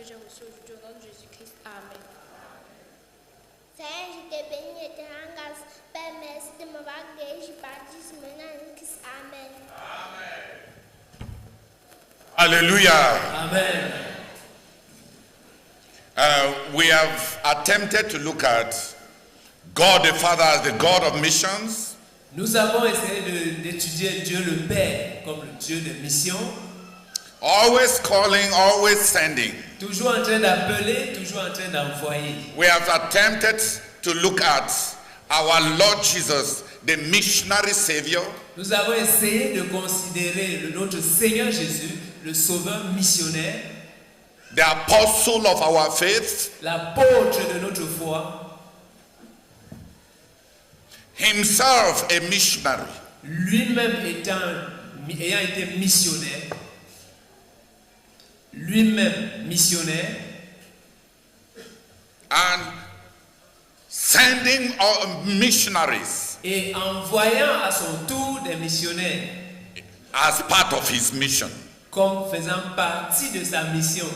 que j'ai reçu aujourd'hui au nom de Jésus-Christ. Amen. Seigneur, je te bénis et te rends grâce. Père, merci de m'avoir guéri. Je baptise maintenant en Christ. Amen. Hallelujah. Amen. We have attempted to look at God the Father as the God of missions. Nous avons essayé d'étudier Dieu le Père comme le Dieu de mission. Always calling, always sending. Toujours en train d'appeler, toujours en train d'envoyer. We have attempted to look at our Lord Jesus, the missionary Savior. Nous avons essayé de considérer notre Seigneur Jésus, le Sauveur missionnaire, The apostle of our faith, l'apôtre de notre foi, himself a missionary. lui-même ayant été missionnaire, lui-même missionnaire, And sending missionaries et envoyant à son tour des missionnaires as part of his mission. comme faisant partie de sa mission.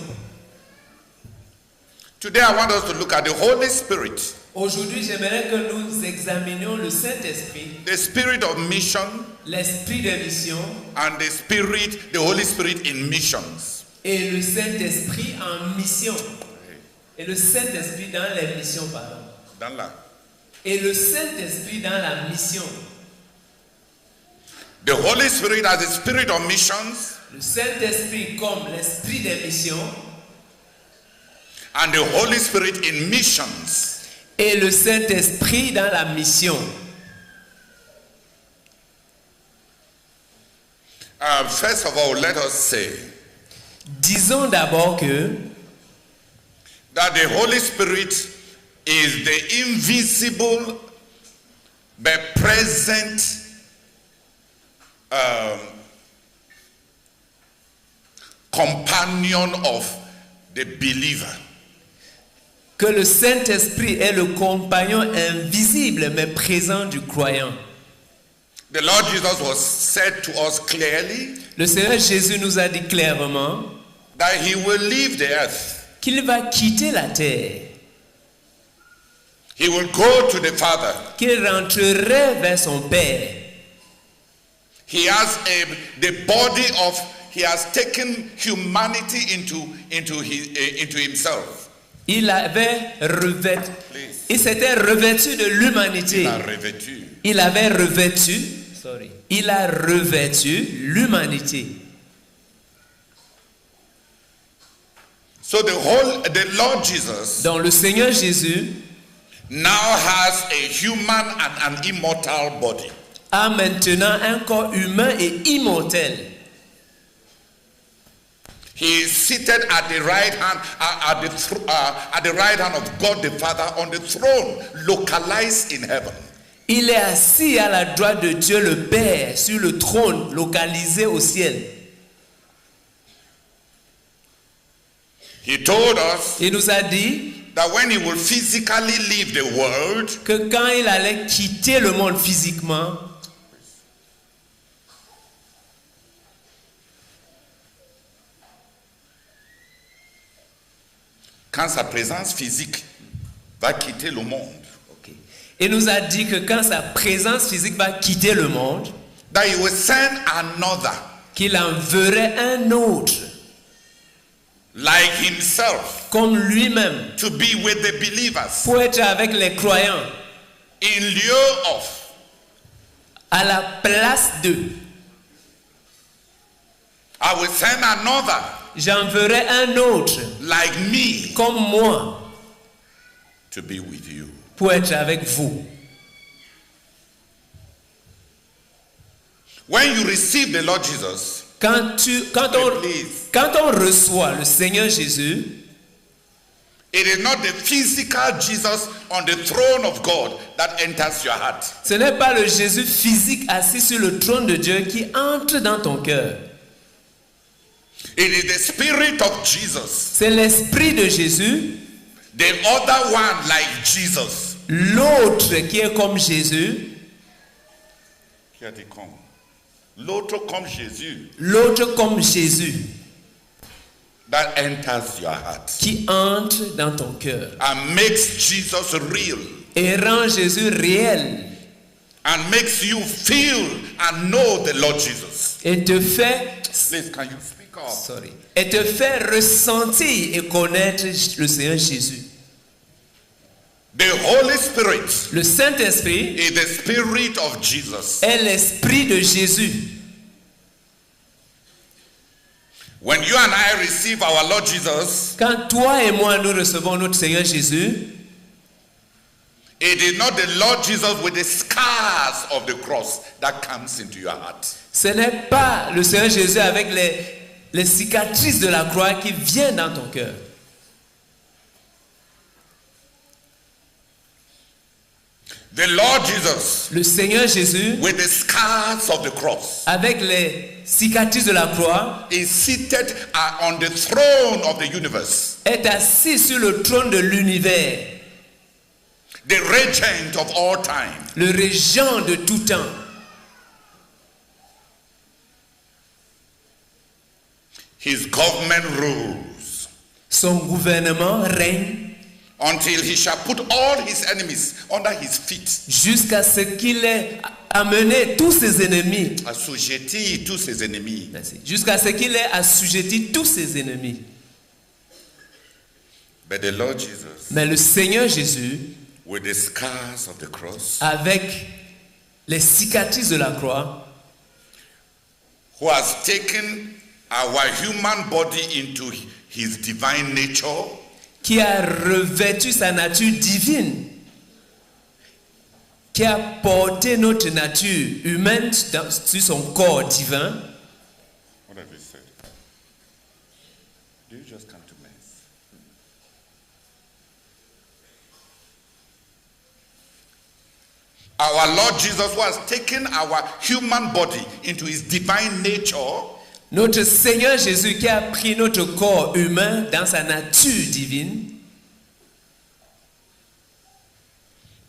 Today I want us to look at the Holy Spirit, Aujourd'hui, j'aimerais que nous examinions le Saint-Esprit, the spirit of mission, l'Esprit de mission and the Holy Spirit in missions. et le Saint-Esprit en mission. Et le Saint-Esprit dans les missions, pardon. Dans là. Et le Saint-Esprit dans la mission. The Holy Spirit as the spirit of missions, Le Saint-Esprit comme l'Esprit des missions and the Holy Spirit in missions. et le Saint-Esprit dans la mission. First of all, let us say Disons d'abord que that the Holy Spirit is the invisible but present companion of the believer. que le Saint-Esprit est le compagnon invisible mais présent du croyant. The Lord Jesus was said to us clearly Le Seigneur Jésus nous a dit clairement that he will leave the earth. qu'il va quitter la terre, He will go to the Father. qu'il rentrerait vers son Père. He has he has taken humanity into himself. Il s'était revêtu de l'humanité. Il a revêtu. Il a revêtu l'humanité. So the Lord Jesus Donc le Seigneur Jésus now has a human and an immortal body. a maintenant un corps humain et immortel. He is seated at the right hand at the right hand of God the Father on the throne localized in heaven. Il est assis à la droite de Dieu le Père sur le trône localisé au ciel. He told us Il nous a dit that when he will physically leave the world, que quand il allait quitter le monde physiquement, quand sa présence physique va quitter le monde, il nous a dit que quand sa présence physique va quitter le monde, that he will send another qu'il enverrait un autre like himself comme lui-même to be with the believers pour être avec les croyants in lieu of à la place d'eux. I will send another J'enverrai un autre like me comme moi to be with you. pour être avec vous. When you receive the Lord Jesus, Quand on reçoit le Seigneur Jésus, it is not the physical Jesus on the throne of God that enters your heart. ce n'est pas le Jésus physique assis sur le trône de Dieu qui entre dans ton cœur. It is the Spirit of Jesus, C'est l'Esprit de Jésus, the other one like Jesus. l'autre qui est comme Jésus, Qui a dit comme? L'autre comme Jésus. l'autre comme Jésus. that enters your heart qui entre dans ton cœur and makes Jesus real et rend Jésus réel and makes you feel and know the Lord Jesus. et te fait, Please, can you speak up? et te fait ressentir et connaître le Seigneur Jésus. The Holy Spirit Le Saint-Esprit is the Spirit of Jesus. est l'Esprit de Jésus. When you and I receive our Lord Jesus, Quand toi et moi nous recevons notre Seigneur Jésus, it is not the Lord Jesus with the scars of the cross that comes into your heart. ce n'est pas le Seigneur Jésus avec les cicatrices de la croix qui viennent dans ton cœur. The Lord Jesus Le Seigneur Jésus, with the scars of the cross avec les cicatrices de la croix, is seated on the throne of the universe, est assis sur le trône de l'univers, the regent of all time. le régent de tout temps. His government rules Son gouvernement règne until he shall put all his enemies under his feet. jusqu'à ce qu'il ait amené tous ses ennemis. Assujetti tous ses ennemis. Merci. Jusqu'à ce qu'il ait assujetti tous ses ennemis. But the Lord Jesus, Mais le Seigneur Jésus, with the scars of the cross, avec les cicatrices de la croix, who has taken our human body into his divine nature, qui a revêtu sa nature divine, qui a porté notre nature humaine sur son corps divin. what have you said? Do you just come to mess? Our Lord Jesus, who has taken our human body into his divine nature, Notre Seigneur Jésus qui a pris notre corps humain dans sa nature divine,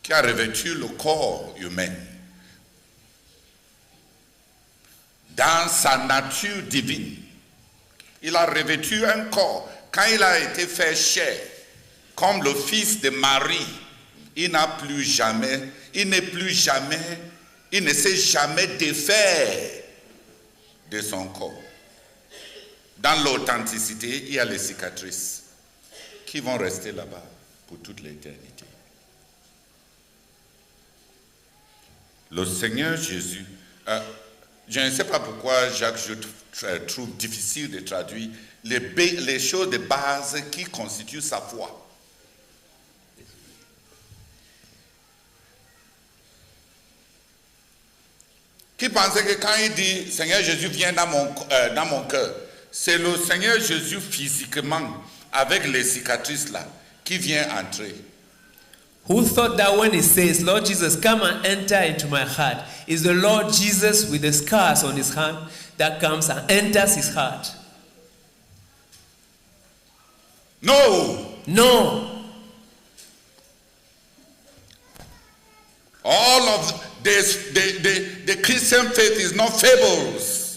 qui a revêtu le corps humain dans sa nature divine. Il a revêtu un corps. Quand il a été fait chair, comme le fils de Marie, il n'est plus jamais, il ne s'est jamais défait de son corps. Dans l'authenticité, il y a les cicatrices qui vont rester là-bas pour toute l'éternité. Le Seigneur Jésus, je ne sais pas pourquoi, Jacques, je trouve difficile de traduire les choses de base qui constituent sa foi. Qui pensait que quand il dit Seigneur Jésus vient dans mon cœur, c'est le Seigneur Jésus physiquement, avec les cicatrices là, qui vient entrer. who thought that when he says, Lord Jesus, come and enter into my heart, is the Lord Jesus with the scars on his hand that comes and enters his heart? No! Non. All of the Christian faith is not fables.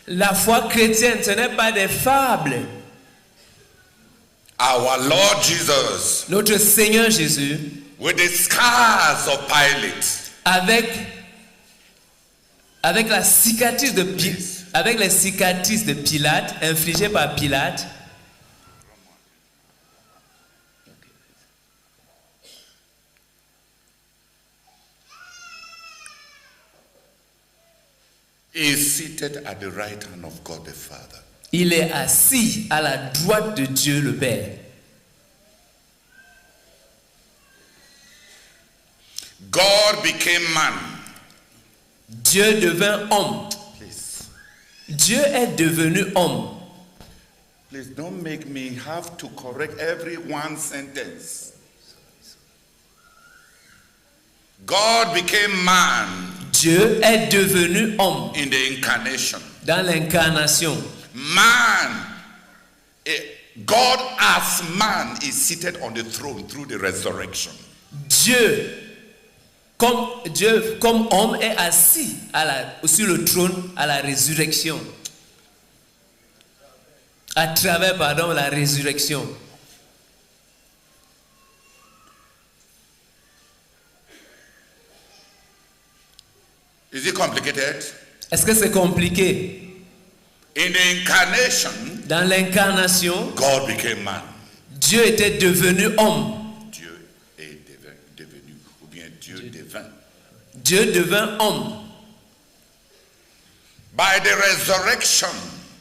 La foi chrétienne, ce n'est pas des fables. Our Lord Jesus, Notre Seigneur Jésus, with the scars of Pilate, avec la cicatrice de avec les cicatrices de Pilate, infligées par Pilate, is seated at the right hand of God the Father. il est assis à la droite de Dieu le Père. God became man. Dieu devint homme. Please, Dieu est devenu homme. please don't make me have to correct every one sentence. God became man Dieu est devenu homme in the incarnation. dans l'incarnation. Man, God as man is seated on the throne through the resurrection. Dieu comme homme est assis sur le trône à la résurrection. à travers, la résurrection. Is it complicated? Est-ce que c'est compliqué? In the incarnation, Dans l'incarnation, God became man. Dieu était devenu homme. Dieu est devenu, ou bien Dieu devint. Dieu devint homme. By the resurrection,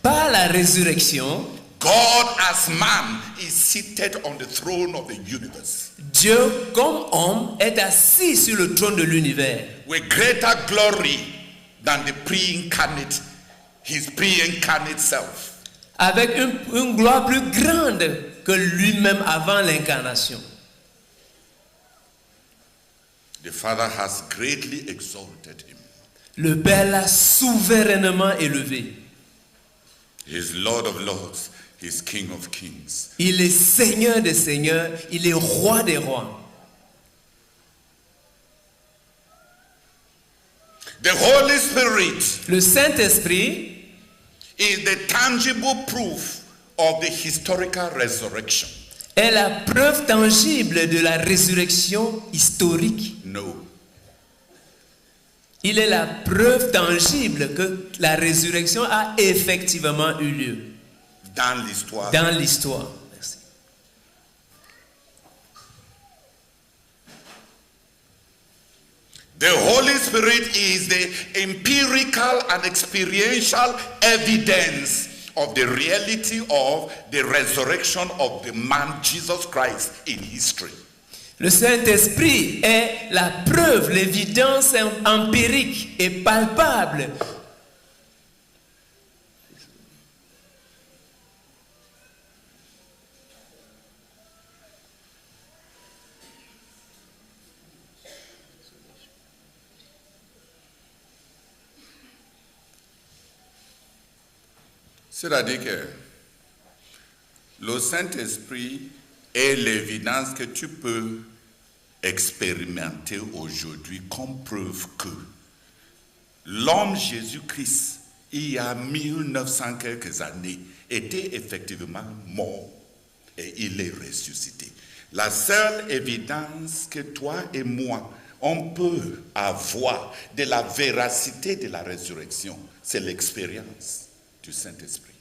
Par la résurrection, God as man is seated on the throne of the universe Dieu, comme homme, est assis sur le trône de l'univers with greater glory than the pre-incarnate, his pre-incarnate self. avec une gloire plus grande que lui-même avant l'incarnation. The Father has greatly exalted him. Le Père l'a souverainement élevé. He is Lord of lords, he is King of kings. Il est Seigneur des seigneurs, il est roi des rois. The Holy Spirit Le Saint-Esprit is the tangible proof of the historical resurrection. est la preuve tangible de la résurrection historique. No. Il est la preuve tangible que la résurrection a effectivement eu lieu Dans l'histoire. dans l'histoire. Merci. The Holy Spirit is the empirical and experiential evidence of the reality of the resurrection of the man Jesus Christ in history. Le Saint-Esprit est la preuve, l'évidence empirique et palpable C'est-à-dire que le Saint-Esprit est l'évidence que tu peux expérimenter aujourd'hui comme preuve que l'homme Jésus-Christ, il y a 1900 quelques années, était effectivement mort et il est ressuscité. La seule évidence que toi et moi, on peut avoir de la véracité de la résurrection, c'est l'expérience du Saint-Esprit.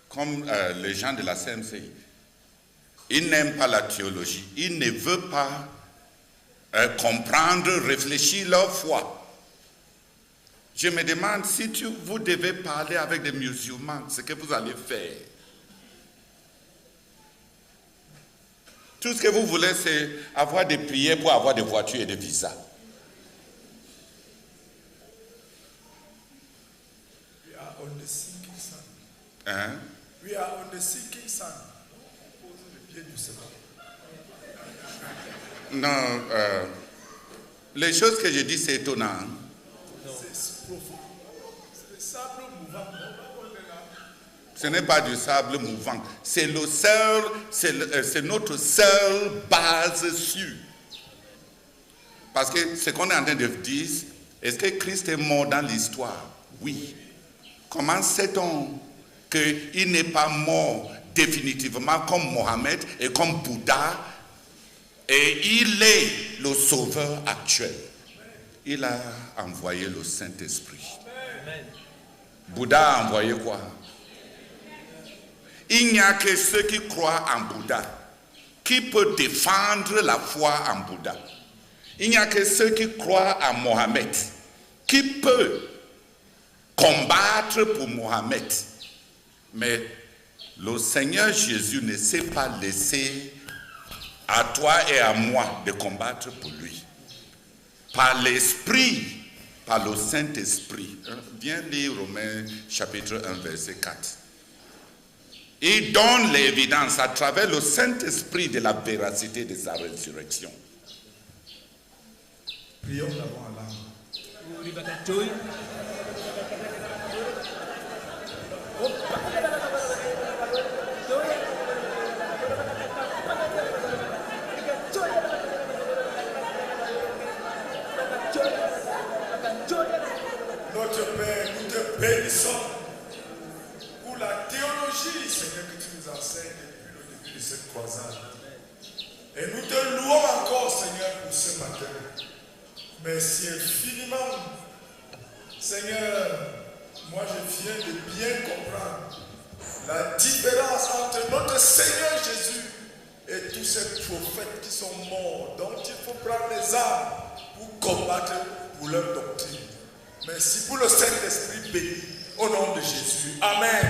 Comme les gens de la CMCI, ils n'aiment pas la théologie, ils ne veulent pas comprendre, réfléchir leur foi. Je me demande si vous devez parler avec des musulmans, ce que vous allez faire. Tout ce que vous voulez, c'est avoir des prières pour avoir des voitures et des visas. We are on the sinking sand. Hein? We are on the sinking sand. Posez le pied du Seigneur. Non, les choses que je dis, c'est étonnant. C'est profond. C'est le sable mouvant. Ce n'est pas du sable mouvant. C'est le seul, c'est notre seule base sûre. Parce que ce qu'on est en train de dire, est-ce que Christ est mort dans l'histoire? Oui. Comment sait-on qu'il n'est pas mort définitivement comme Mohammed et comme Bouddha, et il est le sauveur actuel? Il a envoyé le Saint-Esprit. Bouddha a envoyé quoi? Il n'y a que ceux qui croient en Bouddha qui peuvent défendre la foi en Bouddha. Il n'y a que ceux qui croient en Mohammed qui peuvent combattre pour Mohammed. Mais le Seigneur Jésus ne s'est pas laissé à toi et à moi de combattre pour lui. Par l'Esprit, par le Saint-Esprit. Viens lire Romains chapitre 1, verset 4. Il donne l'évidence à travers le Saint-Esprit de la véracité de sa résurrection. Prions d'abord à l'âme. notre Père, nous te bénissons pour la théologie, Seigneur, que tu nous enseignes depuis le début de cette croisade. Et nous te louons encore, Seigneur, pour ce matin. Merci infiniment. Seigneur, moi je viens de bien comprendre la différence entre notre Seigneur Jésus et tous ces prophètes qui sont morts, dont il faut prendre les armes pour combattre pour leur doctrine. Merci pour le Saint-Esprit béni, au nom de Jésus. Amen.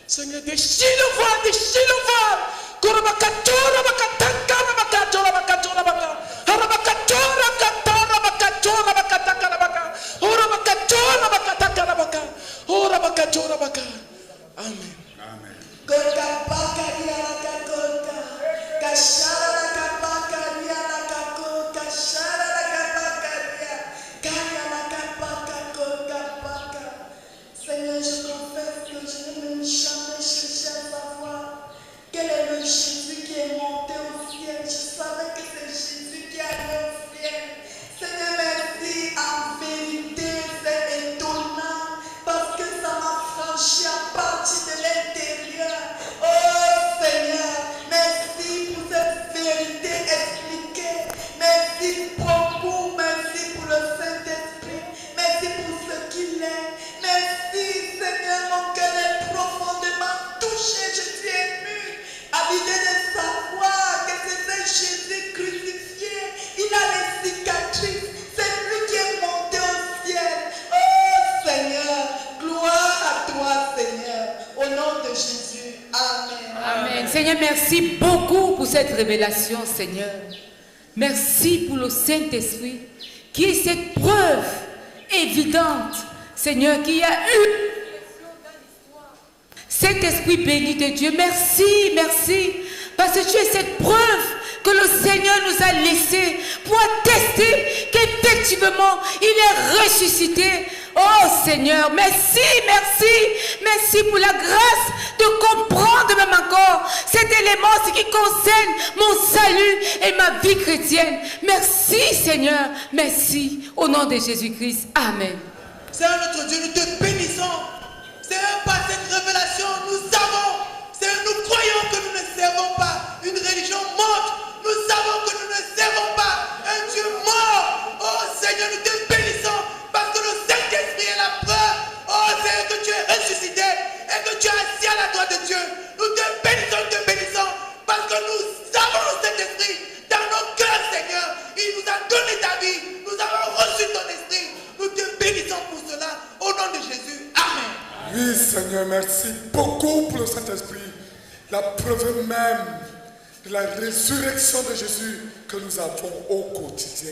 Seigneur, déchire-le voir, déchire-le voir. Korabakatora bakatakara bakatora bakatora baka. Harabakatora katora bakatora bakatakara baka. Orabakatora bakatakara baka. Orabakatora baka. Amen. Amen. Gorka baka diara gorka. Kashara baka diara gorka. Kashara baka diara. Kaya baka gorka baka. Seigneur, je confesse que je n'ai même jamais cherché à savoir quel est le Jésus qui est monté au ciel. Je savais que c'est Jésus qui allait au ciel. Seigneur, merci. En vérité, c'est étonnant parce que ça m'a franchi à partir de l'intérieur. Oh Seigneur, merci pour cette vérité expliquée. Merci beaucoup. Merci pour le Saint-Esprit. Merci pour ce qu'il est. Merci Seigneur, mon cœur est profondément touché. Je suis ému à l'idée de savoir que c'était Jésus crucifié. Il a les cicatrices. C'est lui qui est monté au ciel. Oh Seigneur, gloire à toi Seigneur. Au nom de Jésus. Amen. Amen. Seigneur, merci beaucoup pour cette révélation, Seigneur. Merci pour le Saint-Esprit qui est cette preuve évidente, Seigneur, qui a eu cet esprit béni de Dieu. Merci, merci, parce que tu es cette preuve que le Seigneur nous a laissé pour attester qu'effectivement il est ressuscité. Oh Seigneur, merci, merci, merci pour la grâce de comprendre même encore cet élément, ce qui concerne mon salut et ma vie chrétienne. Merci Seigneur, merci, au nom de Jésus-Christ. Amen. Seigneur notre Dieu, nous te bénissons. Seigneur, par cette révélation, nous savons, Seigneur, nous croyons que nous ne servons pas une religion morte. Nous savons que nous ne servons pas un Dieu mort. Oh Seigneur, nous te bénissons parce que le Saint-Esprit est la preuve. Oh Seigneur, que tu es ressuscité et que tu es assis à la droite de Dieu. Nous te bénissons parce que nous avons le Saint-Esprit dans nos cœurs, Seigneur. Il nous a donné ta vie. Nous avons reçu ton esprit. Nous te bénissons pour cela. Au nom de Jésus. Amen. Oui, Seigneur, merci beaucoup pour le Saint-Esprit. La preuve même de la résurrection de Jésus que nous avons au quotidien.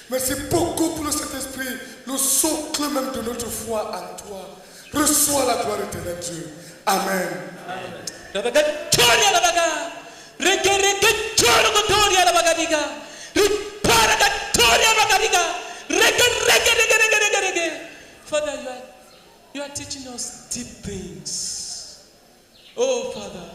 Merci beaucoup pour le Saint-Esprit, le socle même de notre foi en toi. Reçois la gloire éternelle, Dieu. Amen. Father, you are teaching us deep things. Oh, Father,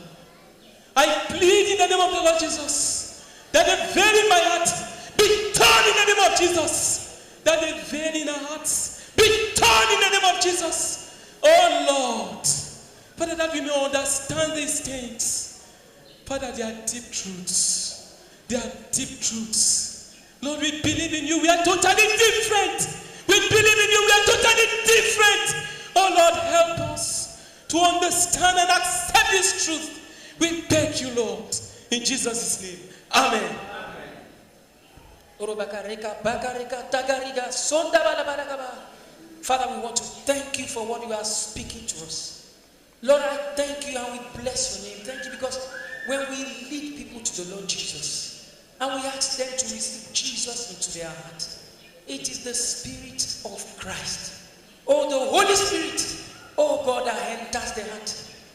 I plead in the name of the Lord Jesus that the veil in my heart be torn in the name of Jesus. That the veil in our hearts be torn in the name of Jesus. Oh, Lord, Father, that we may understand these things. Father, they are deep truths. They are deep truths. Lord, we believe in you. We are totally different. We believe in you. We are totally different. Oh Lord, help us to understand and accept this truth. We beg you, Lord, in Jesus' name. Amen. Father, we want to thank you for what you are speaking to us. Lord, I thank you and we bless your name. Thank you because when we lead people to the Lord Jesus and we ask them to receive Jesus into their heart, it is the Spirit of Christ. Oh, the Holy Spirit, oh God, that enters the heart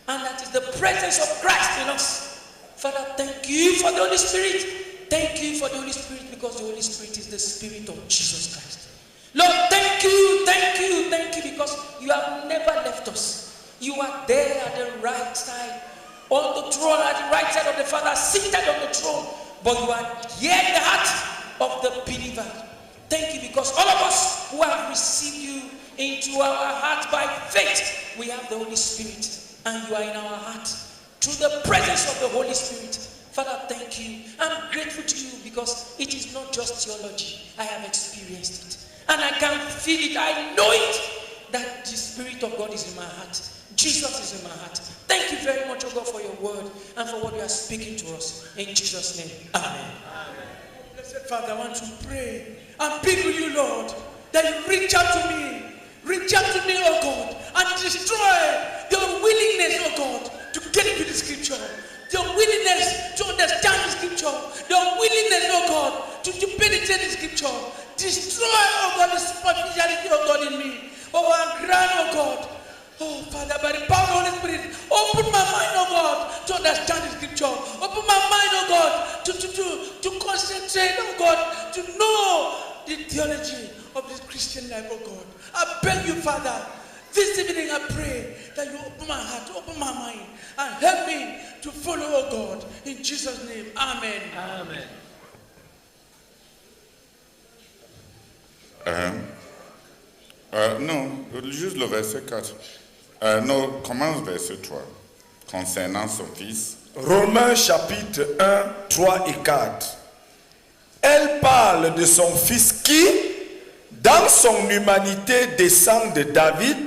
And that is the presence of Christ in us. Father, thank you for the Holy Spirit. Thank you for the Holy Spirit, because the Holy Spirit is the Spirit of Jesus Christ. Lord, thank you, because you have never left us. You are there at the right side, on the throne, at the right side of the Father, seated on the throne. But you are here in the heart of the believer. Thank you, because all of us who have received you into our heart by faith, we have the Holy Spirit, and you are in our heart through the presence of the Holy Spirit. Father, thank you. I'm grateful to you, because it is not just theology. I have experienced it. And I can feel it. I know it. That the Spirit of God is in my heart. Jesus is in my heart. Thank you very much, oh God, for your word and for what you are speaking to us. In Jesus' name. Amen. Blessed Father, I want to pray and plead with you, Lord, that you reach out to me. Reach out to me, oh God, and destroy the unwillingness, oh God, to get into the scripture. The unwillingness to understand the scripture. The unwillingness, oh God, to penetrate the scripture. Destroy, oh God, the superficiality, oh God, in me. Oh, and grant, oh God, oh Father, by the power of the Holy Spirit, open my mind, oh God, to understand the scripture. Open my mind, oh God, to concentrate, oh God, to know the theology of this Christian life, oh God. I beg you, Father, this evening I pray that you open my heart, open my mind, and help me to follow, oh God. In Jesus' name, amen. Amen. Non, juste le verset 4. Non, commence verset 3. Concernant son fils. Romains chapitre 1, 3 et 4. Elle parle de son fils qui, dans son humanité, descend de David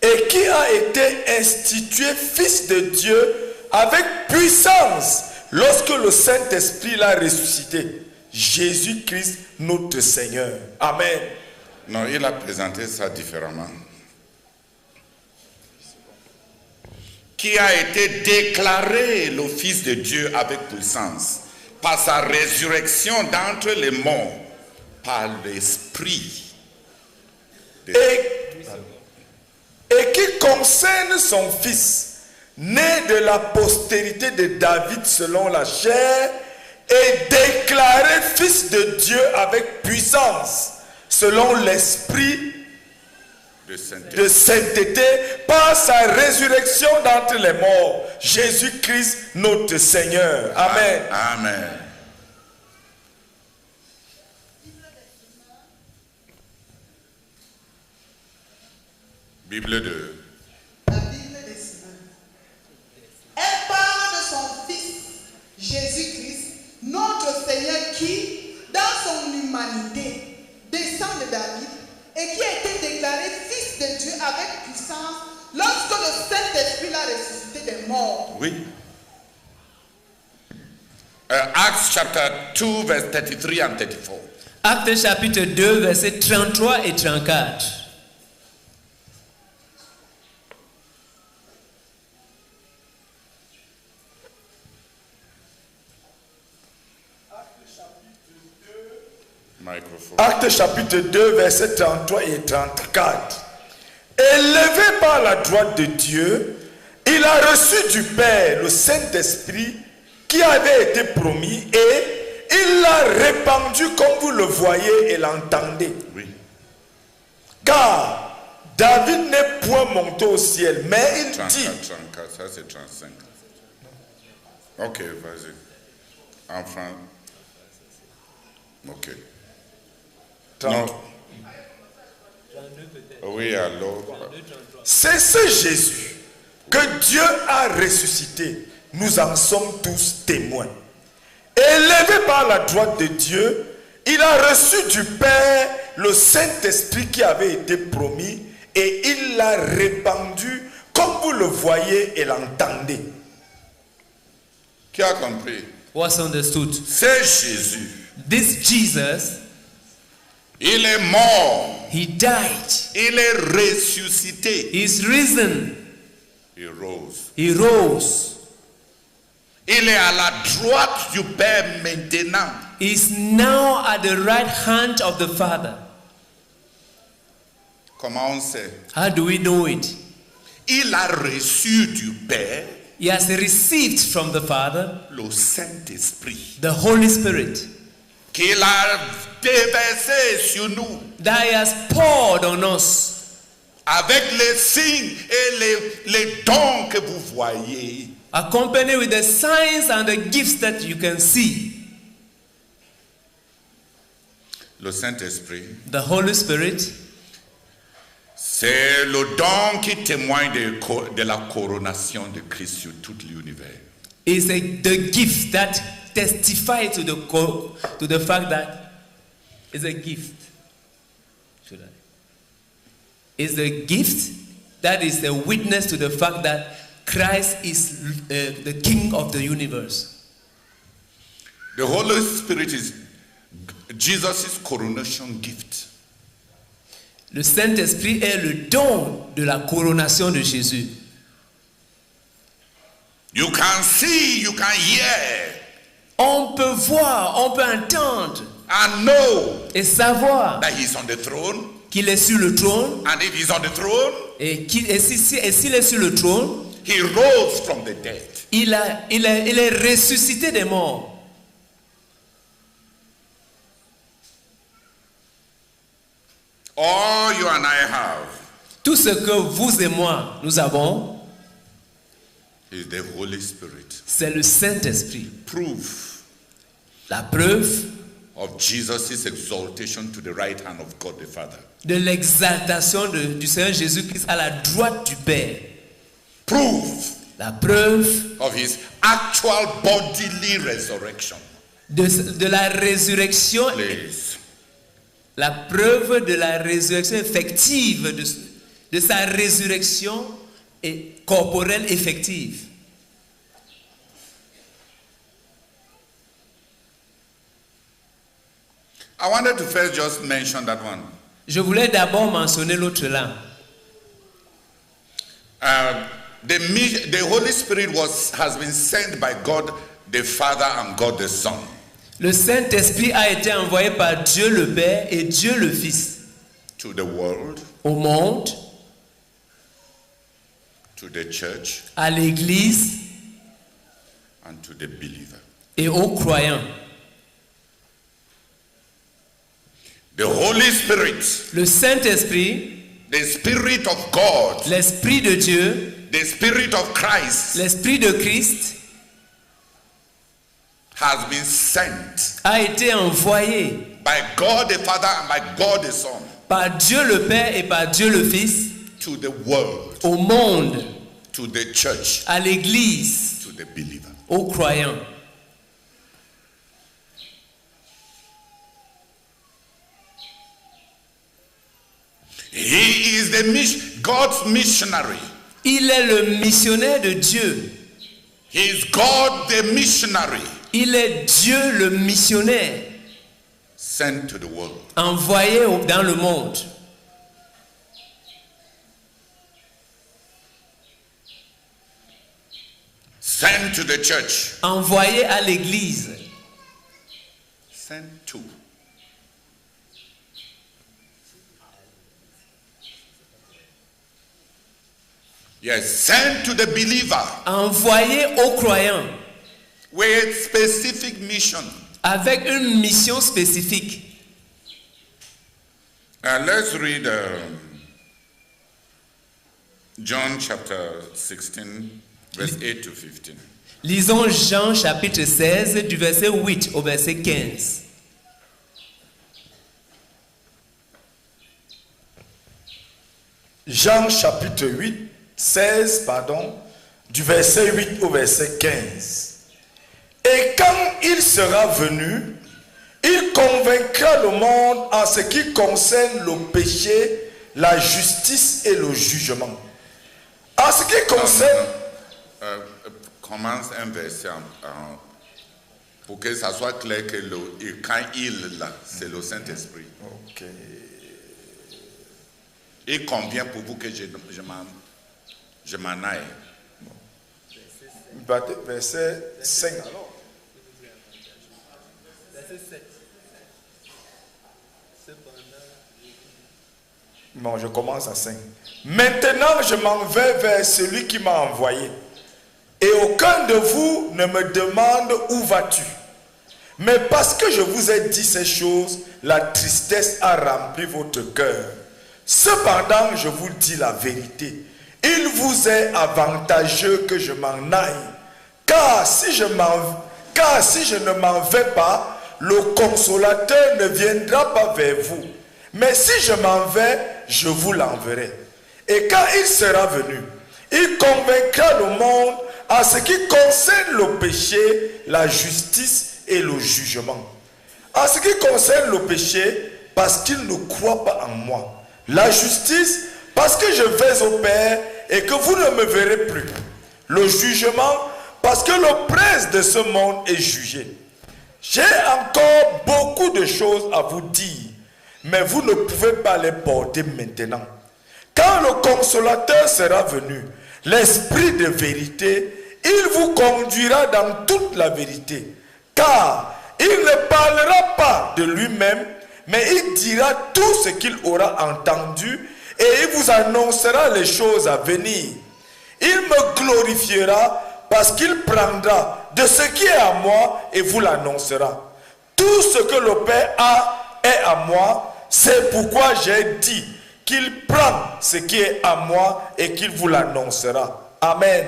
et qui a été institué fils de Dieu avec puissance lorsque le Saint-Esprit l'a ressuscité. Jésus-Christ, notre Seigneur. Amen. Non, il a présenté ça différemment. Qui a été déclaré le Fils de Dieu avec puissance par sa résurrection d'entre les morts, par l'Esprit. Et qui concerne son Fils, né de la postérité de David selon la chair, et déclaré Fils de Dieu avec puissance, selon l'Esprit de sainteté, par sa résurrection d'entre les morts, Jésus-Christ notre Seigneur. Amen. Amen. Bible 2. La Bible des Semaines. Elle parle de son Fils, Jésus-Christ, notre Seigneur, qui, dans son humanité, descend de David et qui a été déclaré Fils de Dieu avec puissance lorsque le Saint-Esprit l'a ressuscité des morts. Oui. Acts chapter 2, verse 33 and 34. Actes chapitre 2, versets 33 et 34. Acte chapitre 2, versets 33 et 34. Élevé par la droite de Dieu, il a reçu du Père le Saint-Esprit qui avait été promis et il l'a répandu comme vous le voyez et l'entendez. Oui. Car David n'est point monté au ciel, mais il 34, dit... 34, ça c'est 35. Ok, vas-y. En France. Ok. Non. Oui, alors. C'est ce Jésus que Dieu a ressuscité. Nous en sommes tous témoins. Élevé par la droite de Dieu, il a reçu du Père le Saint-Esprit qui avait été promis et il l'a répandu comme vous le voyez et l'entendez. Qui a compris? What's understood? C'est Jésus. This Jesus, Il est mort. he died. Il est ressuscité. He's risen. Il rose. He rose. Il est à la droite du Père maintenant. He's now at the right hand of the Father. Comment on sait? How do we know it? il a reçu du Père he has received from the Father le Saint-Esprit the Holy Spirit qu'il a déversé sur nous that he has poured on us avec les signes et les dons que vous voyez. accompanied with the signs and the gifts that you can see. Le Saint-Esprit, The Holy Spirit c'est le don qui témoigne de la coronation de Christ sur tout l'univers. is the gift that testifies to the fact that it's a gift. Should I? It's the gift that is the witness to the fact that Christ is the King of the universe. The Holy Spirit is Jesus' coronation gift. Le Saint-Esprit est le don de la coronation de Jésus. You can see, you can hear, On peut voir, on peut entendre and know et savoir that he's on the throne. qu'il est sur le trône. And if he's on the throne, Et s'il est sur le trône, he rose from the dead. il est ressuscité des morts. All you and I have Tout ce que vous et moi, nous avons, is the Holy Spirit. c'est le Saint-Esprit. Proof La preuve of Jesus' exaltation to the right hand of God the Father. de l'exaltation du Seigneur Jésus-Christ à la droite du Père. Proof La preuve of his actual bodily resurrection. de la résurrection, Please. la preuve de la résurrection effective, de sa résurrection et corporelle effective. I wanted to first just mention that one. Je voulais d'abord mentionner l'autre là. The Holy Spirit has been sent by God the Father and God the Son. Le Saint-Esprit a été envoyé par Dieu le Père et Dieu le Fils To the world, au monde, to the church, à l'Église and to the believer. et aux croyants. The Holy Spirit, Le Saint-Esprit, the Spirit of God, l'Esprit de Dieu, the Spirit of Christ l'Esprit de Christ has been sent a été envoyé by God the Father and by God the Son par Dieu le Père et par Dieu le Fils to the world, au monde, to the church, à l'Église, to the believer. aux croyants. He is God's missionary. Il est le missionnaire de Dieu. He is God the missionary Il est Dieu le missionnaire sent to the world. envoyé dans le monde. Sent to the church. Envoyé à l'Église. Sent to. Yes, sent to the believer Envoyé aux croyants with specific mission. avec une mission spécifique. Let's read John chapter 16, verse 8 to 15. Lisons Jean chapitre 16 du verset 8 au verset 15. Jean chapitre 16, du verset 8 au verset 15. Et quand il sera venu, il convaincra le monde en ce qui concerne le péché, la justice et le jugement. En ce qui concerne... Commence un verset pour que ça soit clair que quand il là, c'est le Saint-Esprit. Ok. Il convient pour vous que je m'en aille. Verset 5. Bon, je commence à 5. Maintenant, je m'en vais vers celui qui m'a envoyé. Et aucun de vous ne me demande où vas-tu. Mais parce que je vous ai dit ces choses, la tristesse a rempli votre cœur. Cependant, je vous dis la vérité. Il vous est avantageux que je m'en aille. Car si je ne m'en vais pas, le consolateur ne viendra pas vers vous. Mais si je m'en vais, je vous l'enverrai. Et quand il sera venu, il convaincra le monde en ce qui concerne le péché, la justice et le jugement. En ce qui concerne le péché, parce qu'il ne croit pas en moi. La justice, parce que je vais au Père et que vous ne me verrez plus. Le jugement, parce que le prince de ce monde est jugé. J'ai encore beaucoup de choses à vous dire, mais vous ne pouvez pas les porter maintenant. Quand le consolateur sera venu, l'esprit de vérité, il vous conduira dans toute la vérité. Car il ne parlera pas de lui-même, mais il dira tout ce qu'il aura entendu et il vous annoncera les choses à venir. Il me glorifiera parce qu'il prendra de ce qui est à moi et vous l'annoncera. Tout ce que le Père a est à moi, c'est pourquoi j'ai dit qu'il prend ce qui est à moi et qu'il vous l'annoncera. Amen.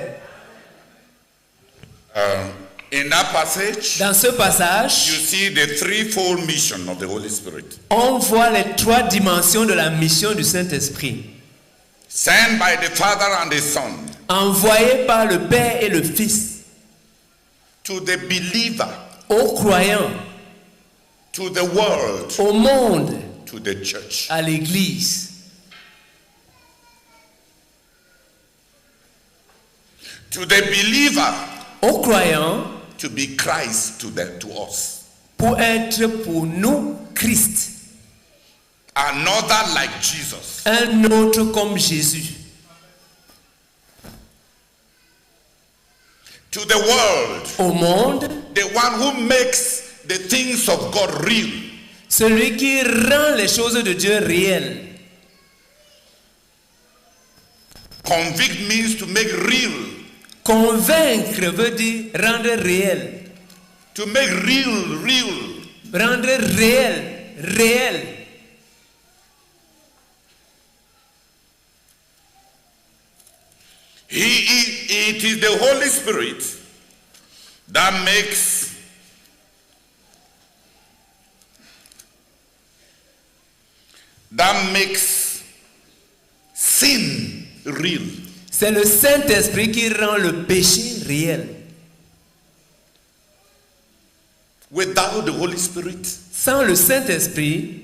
In that passage, Dans ce passage, you see the threefold mission of the Holy Spirit. on voit les 3 dimensions de la mission du Saint-Esprit. Sent by the Father and the Son Envoyé par le Père et le Fils to the believer, aux croyants, to the world, au monde, to the church. à l'Église. To the believer, Aux croyants, to be Christ to us. pour être pour nous Christ. Another like Jesus. Un autre comme Jésus. To the world, Au monde, the one who makes the things of God real. celui qui rend les choses de Dieu réelles. Convict means to make real. Convaincre veut dire rendre réel. To make real. Rendre réel. It is the Holy Spirit that makes sin real. C'est le Saint-Esprit qui rend le péché réel. Without the Holy Spirit, Sans le Saint-Esprit,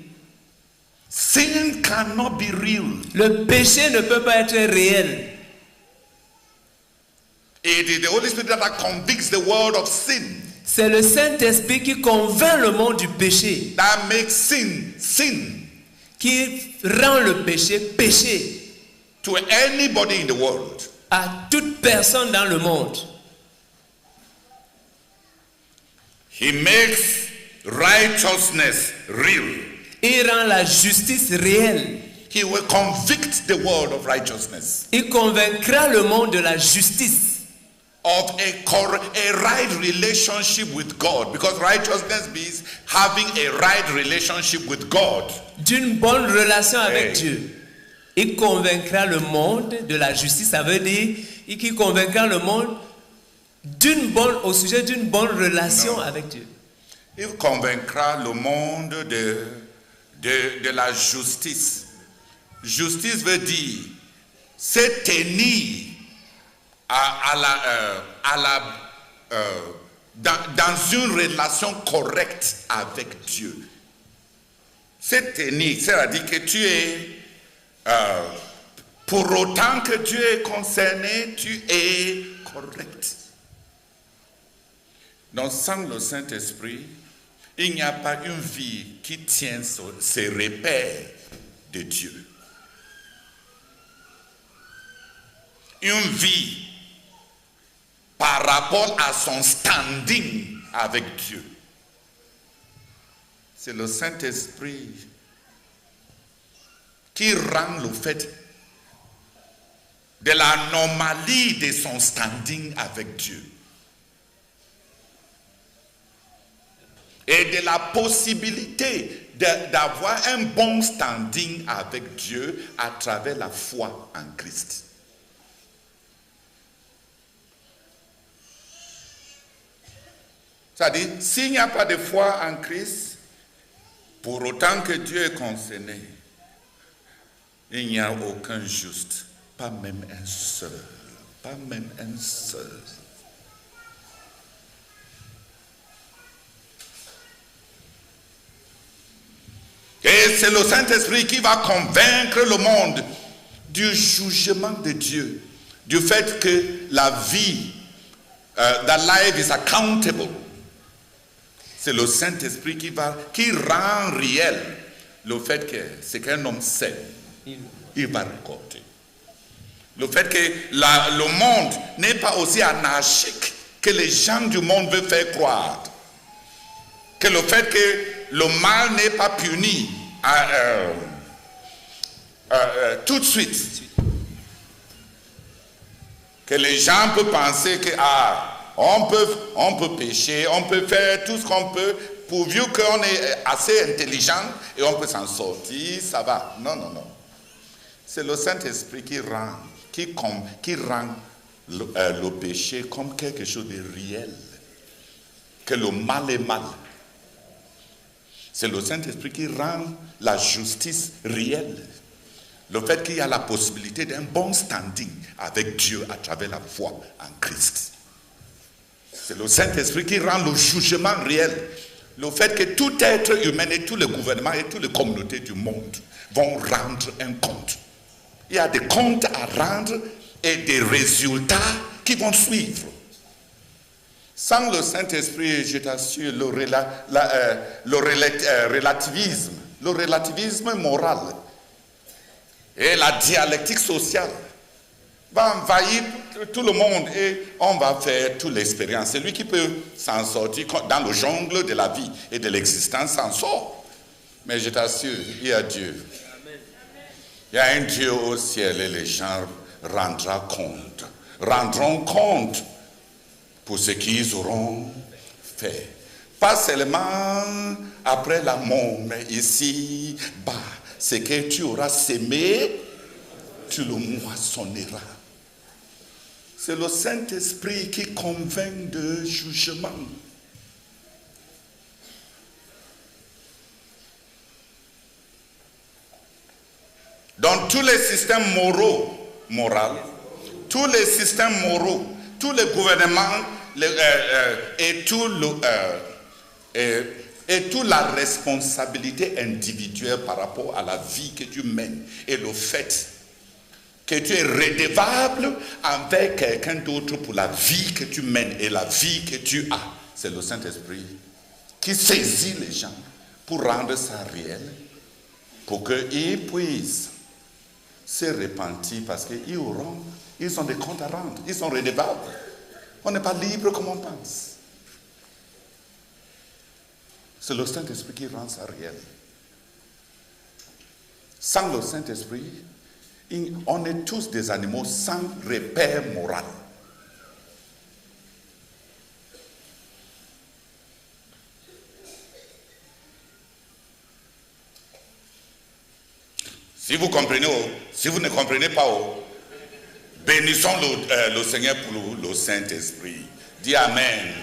sin cannot be real. le péché ne peut pas être réel. It is the Holy Spirit that convicts the world of sin. C'est le Saint-Esprit qui convainc le monde du péché, That makes sin qui rend le péché to anybody in the world. à toute personne dans le monde. He makes righteousness real. Il rend la justice réelle. He will convict the world of righteousness, Il convaincra le monde de la justice, of a right relationship with God, because righteousness means having a right relationship with God. d'une bonne relation avec Hey. Dieu. Il convaincra le monde de la justice, ça veut dire qu'il convaincra le monde au sujet d'une bonne relation avec Dieu. Il convaincra le monde de la justice. Justice veut dire se tenir dans une relation correcte avec Dieu. Se tenir, c'est-à-dire que tu es, pour autant que Dieu est concerné, tu es correct. Donc sans le Saint-Esprit, il n'y a pas une vie qui tient ses repères de Dieu. Une vie par rapport à son standing avec Dieu. C'est le Saint-Esprit qui rend le fait de l'anomalie de son standing avec Dieu et de la possibilité d'avoir un bon standing avec Dieu à travers la foi en Christ. C'est-à-dire, s'il n'y a pas de foi en Christ, pour autant que Dieu est concerné, il n'y a aucun juste, pas même un seul, pas même un seul. Et c'est le Saint-Esprit qui va convaincre le monde du jugement de Dieu, du fait que la vie, that life is accountable. C'est le Saint-Esprit qui rend réel le fait que c'est qu'un homme sème, il va récolter. Le fait que le monde n'est pas aussi anarchique que les gens du monde veulent faire croire. Que le fait que le mal n'est pas puni tout de suite. Que les gens peuvent penser que on peut pécher, on peut faire tout ce qu'on peut, pourvu qu'on est assez intelligent et on peut s'en sortir, ça va. Non, non, non. C'est le Saint-Esprit qui rend le péché comme quelque chose de réel. Que le mal est mal. C'est le Saint-Esprit qui rend la justice réelle. Le fait qu'il y a la possibilité d'un bon standing avec Dieu à travers la foi en Christ. C'est le Saint-Esprit qui rend le jugement réel. Le fait que tout être humain et tous les gouvernements et toutes les communautés du monde vont rendre un compte. Il y a des comptes à rendre et des résultats qui vont suivre. Sans le Saint-Esprit, je t'assure, le relativisme moral et la dialectique sociale va envahir tout le monde et on va faire toute l'expérience. C'est lui qui peut s'en sortir dans le jungle de la vie et de l'existence, s'en sort. Mais je t'assure, il y a Dieu. Il y a un Dieu au ciel et les gens rendront compte pour ce qu'ils auront fait. Pas seulement après la mort, mais ici, ce que tu auras sémé, tu le moissonneras. C'est le Saint-Esprit qui convainc de jugement. Dans tous les systèmes moraux, tous les systèmes moraux, tous les gouvernements et toute la responsabilité individuelle par rapport à la vie que tu mènes et le fait que tu es redevable envers quelqu'un d'autre pour la vie que tu mènes et la vie que tu as. C'est le Saint-Esprit qui saisit les gens pour rendre ça réel, pour qu'ils puissent se repentir parce qu'ils ont des comptes à rendre, ils sont redevables. On n'est pas libre comme on pense. C'est le Saint-Esprit qui rend ça réel. Sans le Saint-Esprit, on est tous des animaux sans repère moral. Si vous comprenez, si vous ne comprenez pas, bénissons le Seigneur pour le Saint-Esprit. Dis Amen.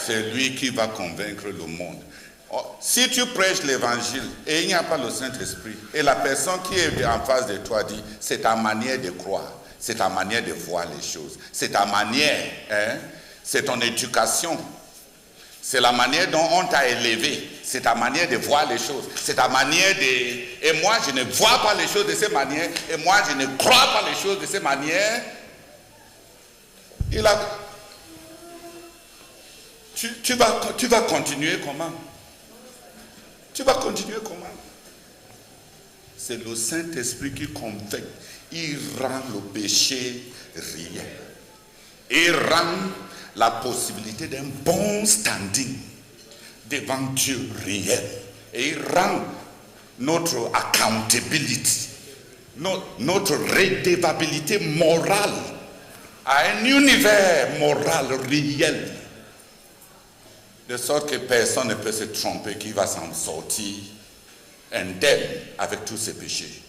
C'est lui qui va convaincre le monde. Si tu prêches l'évangile et il n'y a pas le Saint-Esprit, et la personne qui est en face de toi dit, c'est ta manière de croire, c'est ta manière de voir les choses, c'est ta manière, c'est ton éducation, c'est la manière dont on t'a élevé, c'est ta manière de voir les choses, c'est ta manière de... Et moi, je ne vois pas les choses de cette manière, et moi, je ne crois pas les choses de cette manière. Tu vas continuer comment? Tu vas continuer comment? C'est le Saint-Esprit qui convainc. Il rend le péché réel. Il rend la possibilité d'un bon standing devant Dieu réel. Et il rend notre accountability, notre redevabilité morale à un univers moral réel, de sorte que personne ne peut se tromper qui va s'en sortir indemne avec tous ses péchés.